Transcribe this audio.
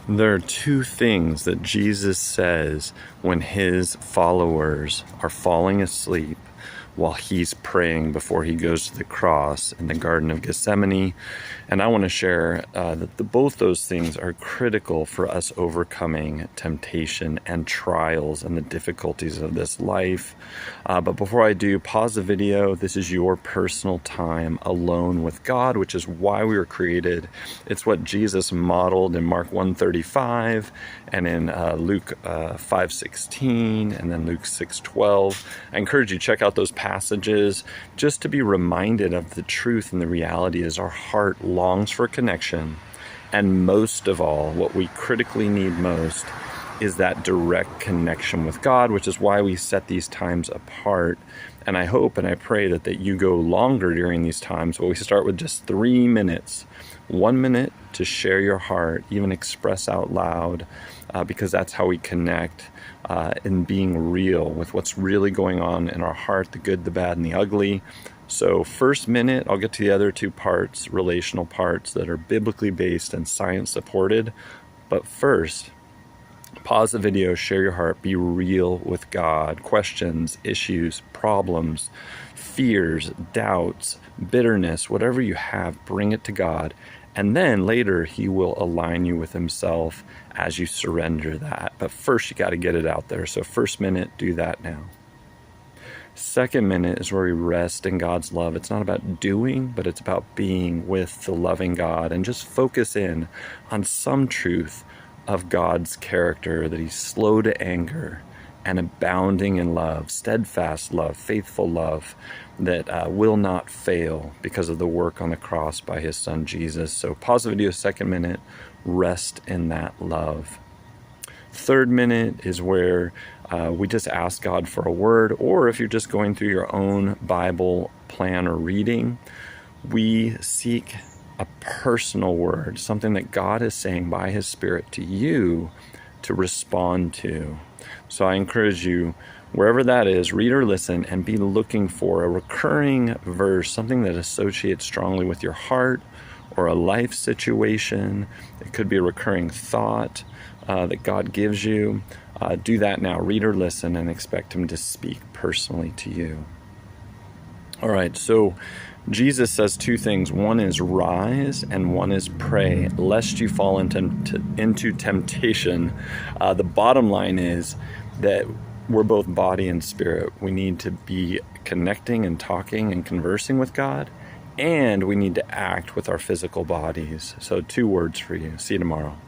There are two things that Jesus says when his followers are falling asleep while he's praying before he goes to the cross in the Garden of Gethsemane. And I want to share that both those things are critical for us overcoming temptation and trials and the difficulties of this life. But before I do, pause the video. This is your personal time alone with God, which is why we were created. It's what Jesus modeled in Mark 1:35 and in Luke 5:16 and then Luke 6:12. I encourage you to check out those passages just to be reminded of the truth and the reality is our heart longs for connection, and most of all, what we critically need most is that direct connection with God, which is why we set these times apart. And I hope and I pray that you go longer during these times, but we start with just 3 minutes. 1 minute to share your heart, even express out loud, because that's how we connect in being real with what's really going on in our heart, the good, the bad, and the ugly. So first minute, I'll get to the other two parts, relational parts that are biblically based and science supported. But first, pause the video, share your heart, be real with God. Questions, issues, problems, fears, doubts, bitterness, whatever you have, bring it to God. And then later, he will align you with himself as you surrender that. But first, you got to get it out there. So first minute, do that now. Second minute is where we rest in God's love. It's not about doing, but it's about being with the loving God and just focus in on some truth of God's character, that he's slow to anger and abounding in love, steadfast love, faithful love that will not fail because of the work on the cross by his son Jesus. So pause the video, second minute, rest in that love. Third minute is where we just ask God for a word, or if you're just going through your own Bible plan or reading, we seek a personal word, something that God is saying by his Spirit to you to respond to. So I encourage you, wherever that is, read or listen and be looking for a recurring verse, something that associates strongly with your heart or a life situation. It could be a recurring thought that God gives you. Do that now. Read or listen and expect him to speak personally to you. All right, so Jesus says two things. One is rise and one is pray, lest you fall into temptation. The bottom line is that we're both body and spirit. We need to be connecting and talking and conversing with God, and we need to act with our physical bodies. So 2 words for you. See you tomorrow.